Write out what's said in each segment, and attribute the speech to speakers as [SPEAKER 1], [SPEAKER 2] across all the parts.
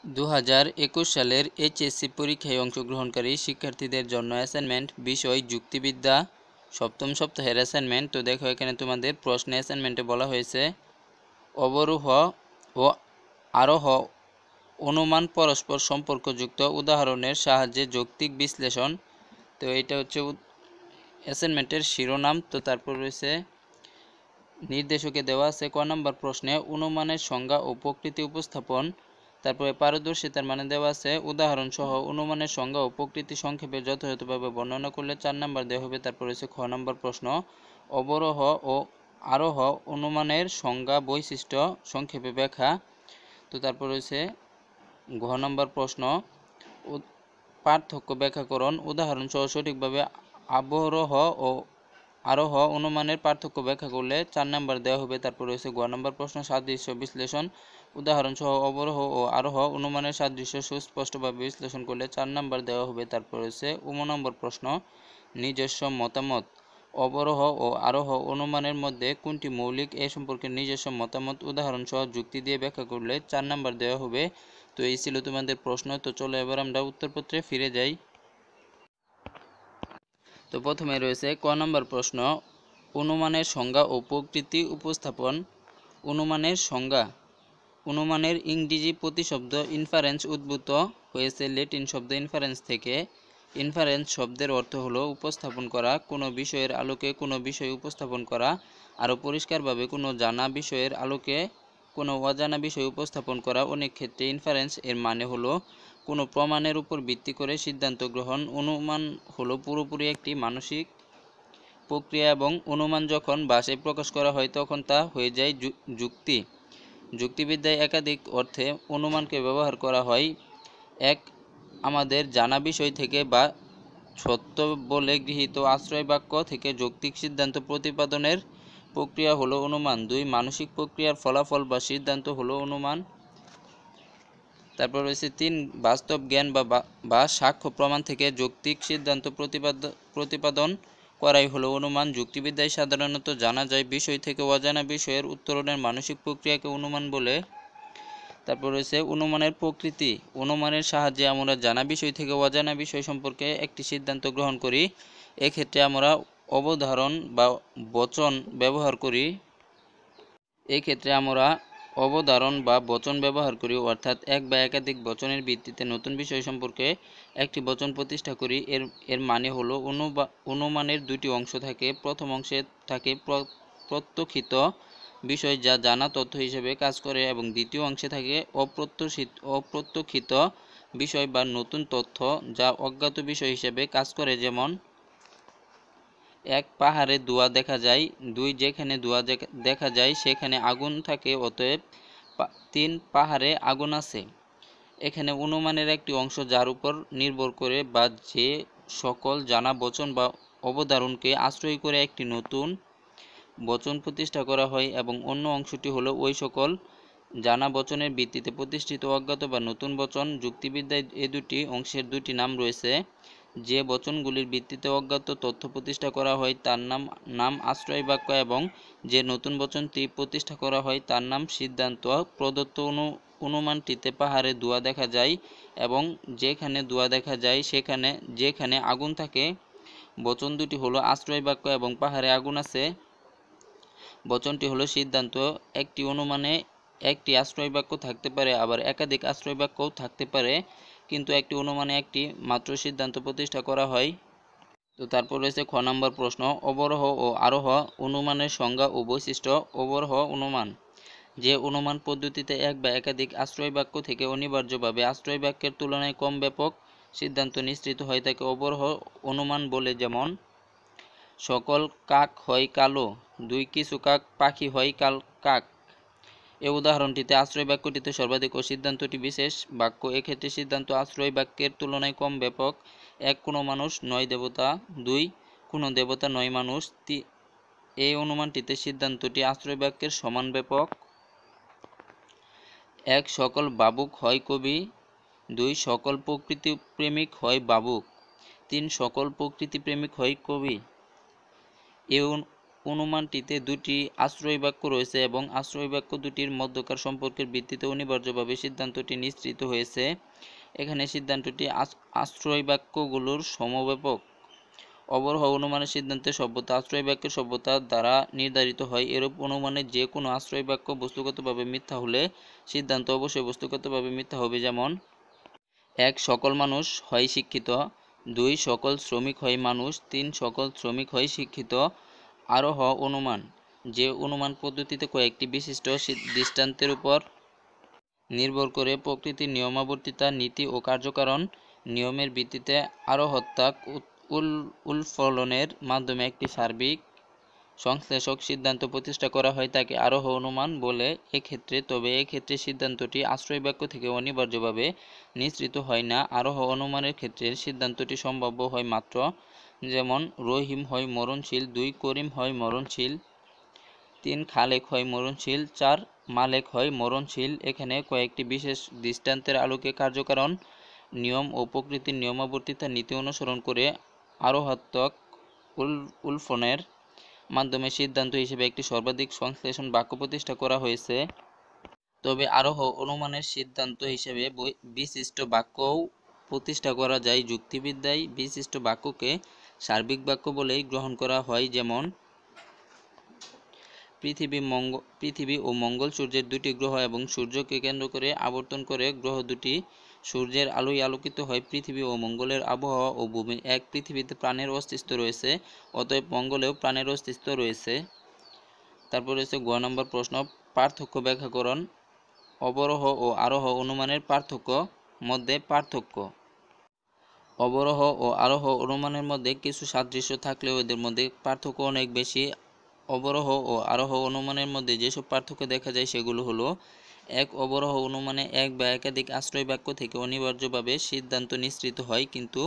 [SPEAKER 1] 2021 সালের এইচএসসি পরীক্ষায় অংশগ্রহণকারী শিক্ষার্থীদের জন্য অ্যাসাইনমেন্ট বিষয় যুক্তিবিদ্যা সপ্তম সপ্তাহের অ্যাসাইনমেন্ট। তো দেখো এখানে তোমাদের প্রশ্নে অ্যাসাইনমেন্টে বলা হয়েছে অবরোহ ও আরোহ অনুমান পরস্পর সম্পর্কযুক্ত উদাহরণের সাহায্যে যৌক্তিক বিশ্লেষণ। তো এটা হচ্ছে অ্যাসাইনমেন্টের শিরোনাম। তো তারপর রয়েছে নির্দেশকে দেওয়া আছে ক নম্বর প্রশ্নে অনুমানের সংজ্ঞা ও প্রকৃতি উপস্থাপন। তারপরে পারদর্শিতার মানে দেওয়া আছে উদাহরণ সহ অনুমানের সংজ্ঞা ও প্রকৃতি সংক্ষেপে যথাযথভাবে বর্ণনা করলে 4 নম্বর দেওয়া হবে। তারপর রয়েছে খ নম্বর প্রশ্ন অবরোহ ও আরোহ অনুমানের সংজ্ঞা বৈশিষ্ট্য সংক্ষেপে ব্যাখ্যা। তো তারপর রয়েছে ঘ নম্বর প্রশ্ন পার্থক্য ব্যাখ্যাকরণ উদাহরণ সহ সঠিকভাবে অবরোহ ও আরোহ অনুমানের পার্থক্য ব্যাখ্যা করলে 4 নম্বর দেওয়া হবে। তারপর রয়েছে গ নম্বর প্রশ্ন সাদৃশ্য বিশ্লেষণ উদাহরণ সহ অবরোহ ও আরোহ অনুমানের সাদৃশ্য সুস্পষ্টভাবে বিশ্লেষণ করলে 4 নম্বর দেওয়া হবে। তারপর রয়েছে নম্বর প্রশ্ন নিজস্ব মতামত অবরোহ ও আরোহ অনুমানের মধ্যে কোনটি মৌলিক এ সম্পর্কে নিজস্ব মতামত উদাহরণ সহ যুক্তি দিয়ে ব্যাখ্যা করলে 4 নম্বর দেওয়া হবে। তো এই ছিল তোমাদের প্রশ্ন। তো চলো এবার আমরা উত্তরপত্রে ফিরে যাই। তো প্রথমে রয়েছে ক নম্বর প্রশ্ন অনুমানের সংজ্ঞা ও প্রকৃতি উপস্থাপন। অনুমানের সংজ্ঞা অনুমানের ইংরেজি প্রতিশব্দ ইনফারেন্স উদ্ভূত হয়েছে ল্যাটিন শব্দ ইনফারেন্স থেকে। ইনফারেন্স শব্দের অর্থ হলো উপস্থাপন করা, কোনো বিষয়ের আলোকে কোনো বিষয় উপস্থাপন করা। আরও পরিষ্কারভাবে কোনো জানা বিষয়ের আলোকে কোনো অজানা বিষয় উপস্থাপন করা। অনেক ক্ষেত্রে ইনফারেন্স এর মানে হলো কোনো প্রমাণের উপর ভিত্তি করে সিদ্ধান্ত গ্রহণ। অনুমান হলো পুরোপুরি একটি মানসিক প্রক্রিয়া এবং অনুমান যখন ভাষায় প্রকাশ করা হয় তখন তা হয়ে যায় যুক্তি। যুক্তিবিদ্যায় একাধিক অর্থে অনুমানকে ব্যবহার করা হয়। এক আমাদের জানা বিষয় থেকে বা সত্য বলে গৃহীত আশ্রয় বাক্য থেকে যৌক্তিক সিদ্ধান্ত প্রতিপাদনের প্রক্রিয়া হলো অনুমান। 2 মানসিক প্রক্রিয়ার ফলাফল বা সিদ্ধান্ত হলো অনুমান। তারপর রয়েছে 3 বাস্তব জ্ঞান বা সাক্ষ্য প্রমাণ থেকে যৌক্তিক সিদ্ধান্ত প্রতিপাদন করাই হলো অনুমান। যুক্তিবিদ্যায় সাধারণত জানা যায় বিষয় থেকে অজানা বিষয়ের উত্তরণের মানসিক প্রক্রিয়াকে অনুমান বলে। তারপর রয়েছে অনুমানের প্রকৃতি অনুমানের সাহায্যে আমরা জানা বিষয় থেকে অজানা বিষয় সম্পর্কে একটি সিদ্ধান্ত গ্রহণ করি। এক্ষেত্রে আমরা অবধারণ বা বচন ব্যবহার করি। অর্থাৎ এক বা একাধিক বচনের ভিত্তিতে নতুন বিষয় সম্পর্কে একটি বচন প্রতিষ্ঠা করি। এর মানে হলো অনুমানের 2টি অংশ থাকে। প্রথম অংশে থাকে প্রত্যক্ষিত বিষয় যা জানা তথ্য হিসেবে কাজ করে এবং দ্বিতীয় অংশে থাকে অপ্রত্যক্ষিত বিষয় বা নতুন তথ্য যা অজ্ঞাত বিষয় হিসেবে কাজ করে। যেমন 1 পাহাড়ে ধোঁয়া দেখা যায়, 2 যেখানে ধোঁয়া দেখা যায় সেখানে আগুন থাকে, অতএব 3 পাহাড়ে আগুন আছে। এখানে অনুমানের একটি অংশ যার উপর নির্ভর করে বা যে সকল জানা বচন বা অবধারণকে আশ্রয় করে একটি নতুন বচন প্রতিষ্ঠা করা হয় এবং অন্য অংশটি হলো ওই সকল জানা বচনের ভিত্তিতে প্রতিষ্ঠিত অজ্ঞাত বা নতুন বচন। যুক্তিবিদ্যায় এ দুটি অংশের 2টি নাম রয়েছে। যে বচনগুলির ভিত্তিতে অজ্ঞাত তথ্য প্রতিষ্ঠা করা হয় তার নাম আশ্রয় বাক্য এবং যে নতুন বচনটি প্রতিষ্ঠা করা হয় তার নাম সিদ্ধান্ত। প্রদত্ত অনুমানটিতে পাহাড়ে ধোঁয়া দেখা যায় এবং যেখানে ধোঁয়া দেখা যায় যেখানে আগুন থাকে বচন দুটি হলো আশ্রয় বাক্য এবং পাহাড়ে আগুন আছে বচনটি হলো সিদ্ধান্ত। একটি অনুমানে একটি আশ্রয় বাক্য থাকতে পারে, আবার একাধিক আশ্রয় বাক্যও থাকতে পারে, কিন্তু একটি অনুমানে একটি মাত্র সিদ্ধান্ত প্রতিষ্ঠা করা হয়। তো তারপর রয়েছে খ নম্বর প্রশ্ন অবরোহ ও আরোহ অনুমানের সংজ্ঞা ও বৈশিষ্ট্য। অবরোহ অনুমান যে অনুমান পদ্ধতিতে এক বা একাধিক আশ্রয় বাক্য থেকে অনিবার্যভাবে আশ্রয় বাক্যের তুলনায় কম ব্যাপক সিদ্ধান্ত নিশ্চিত হয় তাকে অবরোহ অনুমান বলে। যেমন সকল কাক হয় কালো, 2 কিছু পাখি হয় কাক। এ উদাহরণটিতে আশ্রয় বাক্যটিতে সর্বাধিক ও সিদ্ধান্তটি বিশেষ বাক্য। এক্ষেত্রে সিদ্ধান্ত আশ্রয় বাক্যের তুলনায় কম ব্যাপক। 1 কোনো মানুষ নয় দেবতা, 2 কোনো দেবতা নয় মানুষ। এই অনুমানটিতে সিদ্ধান্তটি আশ্রয় বাক্যের সমান ব্যাপক। 1 সকল ভাবুক হয় কবি, 2 সকল প্রকৃতি প্রেমিক হয় ভাবুক, 3 সকল প্রকৃতি প্রেমিক হয় কবি। অনুমানটিতে দুটি আশ্রয় বাক্য রয়েছে এবং আশ্রয় বাক্য দুটির মধ্যকার সম্পর্কের ভিত্তিতে অনিবার্যভাবে সিদ্ধান্তটি নিশ্চিত হয়েছে। এখানে সিদ্ধান্তটি আশ্রয় বাক্যগুলোর সমব্যাপক। অবরোহ অনুমানের সিদ্ধান্তে সভ্যতা আশ্রয় বাক্যের সভ্যতা দ্বারা নির্ধারিত হয়। এরূপ অনুমানে যে কোনো আশ্রয় বাক্য বস্তুগতভাবে মিথ্যা হলে সিদ্ধান্ত অবশ্যই বস্তুগতভাবে মিথ্যা হবে। যেমন ১. সকল মানুষ হয় শিক্ষিত, ২. সকল শ্রমিক হয় মানুষ, ৩. সকল শ্রমিক হয় শিক্ষিত। আরোহ অনুমান যে অনুমান পদ্ধতিতে কয়েকটি বিশিষ্ট দৃষ্টান্তের উপর নির্ভর করে প্রকৃতির নিয়মাবর্তিতা, নীতি ও কার্যকারণ নিয়মের ভিত্তিতে আরোহত্যাক উলফলনের মাধ্যমে একটি সার্বিক সংশ্লেষক সিদ্ধান্ত প্রতিষ্ঠা করা হয় তাকে আরোহ অনুমান বলে। তবে এক্ষেত্রে সিদ্ধান্তটি আশ্রয় বাক্য থেকে অনিবার্যভাবে নিঃসৃত হয় না। আরোহ অনুমানের ক্ষেত্রে সিদ্ধান্তটি সম্ভাব্য হয় মাত্র। যেমন রহিম হয় মরণশীল, ২. করিম হয় মরণশীল, ৩. খালেক হয় মরণশীল, ৪. মালেক হয় মরণশীল। এখানে কয়েকটি বিশেষ দৃষ্টান্তের আলোকে কার্যকারণ নিয়ম ও প্রকৃতির নিয়মাবর্তিতা নীতি অনুসরণ করে আরোহাত্মক উলফনের মাধ্যমে সিদ্ধান্ত হিসেবে একটি সর্বাধিক সংশ্লেষণ বাক্য প্রতিষ্ঠা করা হয়েছে। তবে আরোহ অনুমানের সিদ্ধান্ত হিসেবে বিশিষ্ট বাক্যও প্রতিষ্ঠা করা যায়। যুক্তিবিদ্যায় বিশিষ্ট বাক্যকে সার্বিক বাক্য বলেই গ্রহণ করা হয়। যেমন পৃথিবী ও মঙ্গল সূর্যের দুটি গ্রহ এবং সূর্যকে কেন্দ্র করে আবর্তন করে গ্রহ দুটি সূর্যের আলোয় আলোকিত হয়। পৃথিবী ও মঙ্গলের আবহাওয়া ও ভূমি এক। পৃথিবীতে প্রাণের অস্তিত্ব রয়েছে, অতএব মঙ্গলেও প্রাণের অস্তিত্ব রয়েছে। তারপর রয়েছে গ নম্বর প্রশ্ন, পার্থক্য ব্যাখ্যাকরণ। অবরোহ ও আরোহ অনুমানের মধ্যে পার্থক্য। অবরোহ ও আরোহ অনুমানের মধ্যে কিছু সাদৃশ্য থাকলেও এদের মধ্যে পার্থক্য অনেক বেশি। অবরোহ ও আরোহ অনুমানের মধ্যে যেসব পার্থক্য দেখা যায় সেগুলো হলো: ১. অবরোহ অনুমানে এক বা একাধিক আশ্রয় বাক্য থেকে অনিবার্যভাবে সিদ্ধান্ত নিঃসৃত হয়, কিন্তু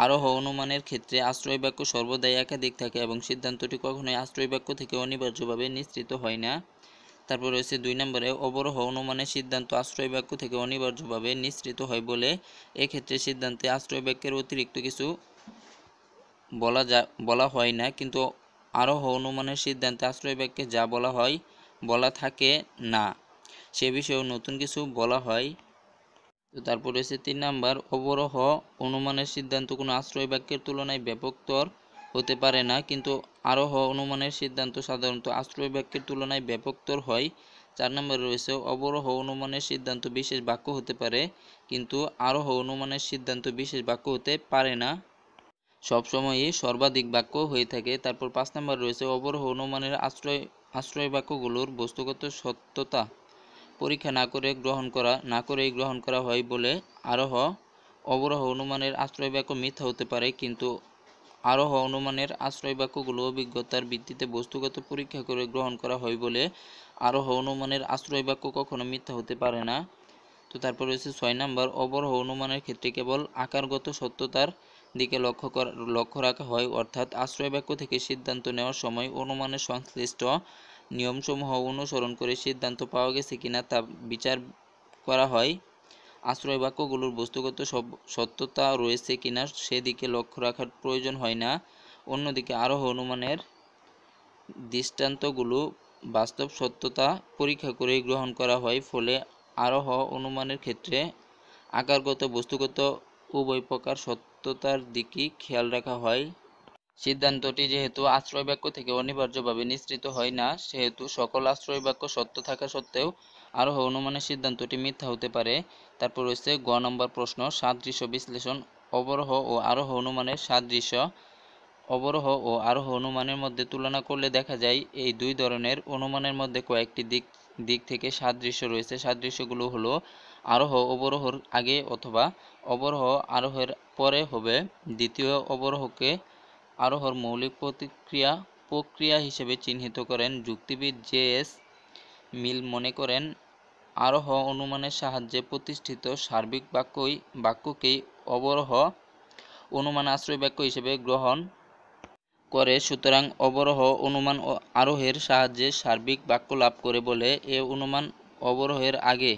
[SPEAKER 1] আরোহ অনুমানের ক্ষেত্রে আশ্রয় বাক্য সর্বদাই একাধিক থাকে এবং সিদ্ধান্তটি কখনোই আশ্রয় বাক্য থেকে অনিবার্যভাবে নিঃসৃত হয় না। তারপর রয়েছে ২ নম্বরে, অবরোহ অনুমানের সিদ্ধান্ত আশ্রয় বাক্য থেকে অনিবার্যভাবে নিঃসৃত হয় বলে এক্ষেত্রে সিদ্ধান্তে আশ্রয় বাক্যের অতিরিক্ত কিছু বলা হয় না, কিন্তু আরোহ অনুমানের সিদ্ধান্তে আশ্রয় বাক্যে যা বলা থাকে না সে বিষয়েও নতুন কিছু বলা হয়। তো তারপর রয়েছে ৩ নম্বর, অবরোহ অনুমানের সিদ্ধান্ত কোনো আশ্রয় বাক্যের তুলনায় ব্যাপকতর হতে পারে না, কিন্তু আরোহ অনুমানের সিদ্ধান্ত সাধারণত আশ্রয় বাক্যের তুলনায় ব্যাপকতর হয়। ৪ নম্বরে রয়েছে, অবরোহ অনুমানের সিদ্ধান্ত বিশেষ বাক্য হতে পারে, কিন্তু আরোহ অনুমানের সিদ্ধান্ত বিশেষ বাক্য হতে পারে না, সবসময়ই সর্বাধিক বাক্য হয়ে থাকে। তারপর ৫ নম্বর রয়েছে, অবরোহ অনুমানের আশ্রয় বাক্যগুলোর বস্তুগত সত্যতা পরীক্ষা না করেই গ্রহণ করা হয় বলে অবরোহ অনুমানের আশ্রয় বাক্য মিথ্যা হতে পারে, কিন্তু আরোহ অনুমানের আশ্রয় বাক্যগুলো অভিজ্ঞতার ভিত্তিতে বস্তুগত পরীক্ষা করে গ্রহণ করা হয় বলে আরোহ অনুমানের আশ্রয় বাক্য কখনো মিথ্যা হতে পারে না। তো তারপর রয়েছে ৬ নম্বর, অবরোহ অনুমানের ক্ষেত্রে কেবল আকারগত সত্যতার দিকে লক্ষ্য রাখা হয়, অর্থাৎ আশ্রয় বাক্য থেকে সিদ্ধান্ত নেওয়ার সময় অনুমানের সংশ্লিষ্ট নিয়মসমূহ অনুসরণ করে সিদ্ধান্ত পাওয়া গেছে কিনা তা বিচার করা হয়। আশ্রয় বাক্যগুলোর বস্তুগত সত্যতা রয়েছে কিনা সেদিকে লক্ষ্য রাখার প্রয়োজন হয় না। অন্যদিকে আরোহ অনুমানের দৃষ্টান্তগুলো বাস্তব সত্যতা পরীক্ষা করেই গ্রহণ করা হয়, ফলে আরোহ অনুমানের ক্ষেত্রে আকারগত বস্তুগত উভয় প্রকার সত্যতার দিকেই খেয়াল রাখা হয়। সিদ্ধান্তটি যেহেতু আশ্রয় বাক্য থেকে অনিবার্যভাবে নিঃসৃত হয় না, সেহেতু সকল আশ্রয় বাক্য সত্য থাকা সত্ত্বেও আরোহ অনুমানের সিদ্ধান্তটি মিথ্যা হতে পারে। তারপর রয়েছে গ নম্বর প্রশ্ন, সাদৃশ্য বিশ্লেষণ। অবরোহ ও আরোহ অনুমানের সাদৃশ্য। অবরোহ ও আরোহ অনুমানের মধ্যে তুলনা করলে দেখা যায় এই দুই ধরনের অনুমানের মধ্যে কয়েকটি দিক থেকে সাদৃশ্য রয়েছে। সাদৃশ্যগুলো হলো: আরোহ অবরোহর আগে অথবা অবরোহ আরোহের পরে হবে। দ্বিতীয়, অবরোহকে আরোহর মৌলিক প্রক্রিয়া হিসেবে চিহ্নিত করেন। যুক্তিবিদ জে.এস. মিল মনে করেন, আরোহ অনুমানের সাহায্যে প্রতিষ্ঠিত সার্বিক বাক্যকেই অবরোহ অনুমান আশ্রয় বাক্য হিসেবে গ্রহণ করে। সুতরাং অবরোহ অনুমান আরোহের সাহায্যে সার্বিক বাক্য লাভ করে বলে এ অনুমান অবরোহের আগে।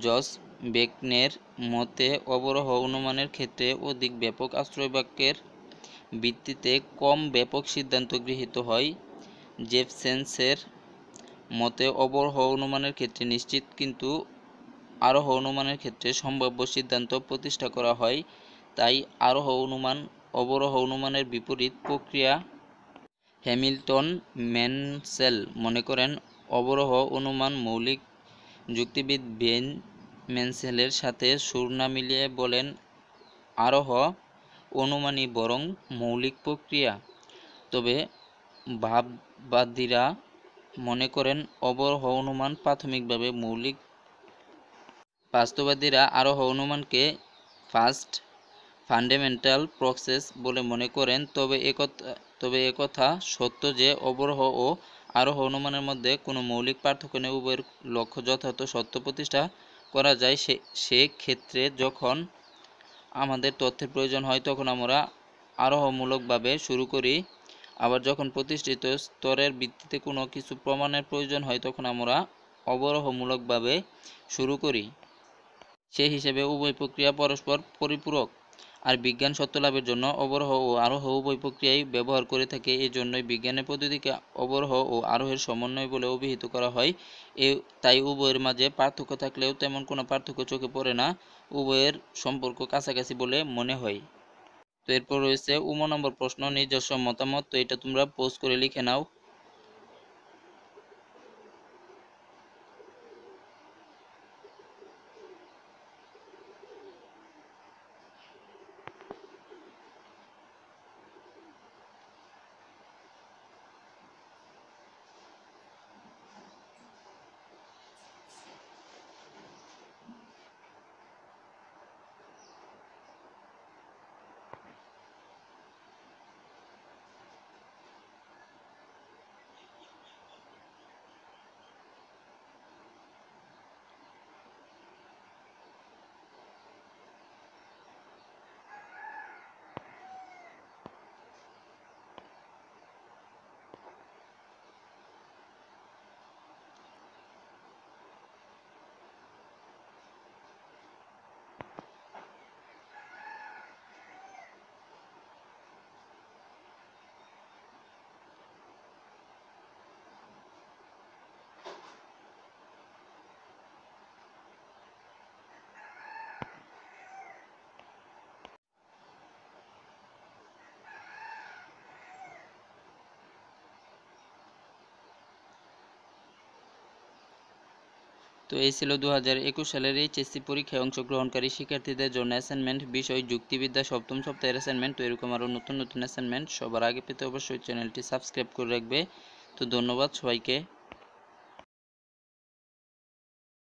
[SPEAKER 1] জস বেকনের মতে অবরোহ অনুমানের ক্ষেত্রে অধিক ব্যাপক আশ্রয় বাক্যের ভিত্তিতে কম ব্যাপক সিদ্ধান্ত গৃহীত হয়। জেফসেন্সের মতে অবরোহ অনুমানের ক্ষেত্রে নিশ্চিত কিন্তু আরোহ অনুমানের ক্ষেত্রে সম্ভাব্য সিদ্ধান্ত প্রতিষ্ঠা করা হয়, তাই আরোহ অনুমান অবরোহ অনুমানের বিপরীত প্রক্রিয়া। হ্যামিল্টন ম্যানসেল মনে করেন অবরোহ অনুমান মৌলিক। যুক্তিবিদ বেন ম্যানসেলের সাথে সুর না মিলিয়ে বলেন আরোহ অনুমানই বরং মৌলিক প্রক্রিয়া। তবে ভাববাদীরা মনে করেন অবরোহ অনুমান প্রাথমিকভাবে মৌলিক। বাস্তববাদীরা আরোহ অনুমানকে ফার্স্ট ফান্ডামেন্টাল প্রসেস বলে মনে করেন। তবে একথা সত্য যে অবরোহ ও আরোহ অনুমানের মধ্যে কোনো মৌলিক পার্থক্য নেই। উভয়ের লক্ষ্য যথার্থ সত্য প্রতিষ্ঠা করা যায়। সে ক্ষেত্রে যখন আমাদের তথ্যের প্রয়োজন হয় তখন আমরা আরোহমূলকভাবে শুরু করি, আবার যখন প্রতিষ্ঠিত স্তরের ভিত্তিতে কোনো কিছু প্রমাণের প্রয়োজন হয় তখন আমরা অবরোহমূলকভাবে শুরু করি। সে হিসেবে উভয় প্রক্রিয়া পরস্পর পরিপূরক। আর বিজ্ঞান সত্য লাভের জন্য অবরোহ ও আরোহ উভয় প্রক্রিয়াই ব্যবহার করে থাকে। এজন্যই বিজ্ঞানের পদ্ধতিকে অবরোহ ও আরোহের সমন্বয় বলে অভিহিত করা হয়। তাই উভয়ের মাঝে পার্থক্য থাকলেও তেমন কোনো পার্থক্য চোখে পড়ে না, উভয়ের সম্পর্ক কাছাকাছি বলে মনে হয়। তো এরপর রয়েছে ১ নম্বর প্রশ্ন, নিজস্ব মতামত। তো এটা তোমরা পোস্ট করে লিখে নাও। তো এই ছিল 2021 সালের এইচএসসি পরীক্ষায় অংশগ্রহণকারী শিক্ষার্থীদের জন্য অ্যাসাইনমেন্ট, বিষয় যুক্তিবিদ্যা, সপ্তম সপ্তাহের অ্যাসাইনমেন্ট। তো এরকম আরও নতুন নতুন অ্যাসাইনমেন্ট সবার আগে পেতে অবশ্যই চ্যানেলটি সাবস্ক্রাইব করে রাখবে। তো ধন্যবাদ সবাইকে।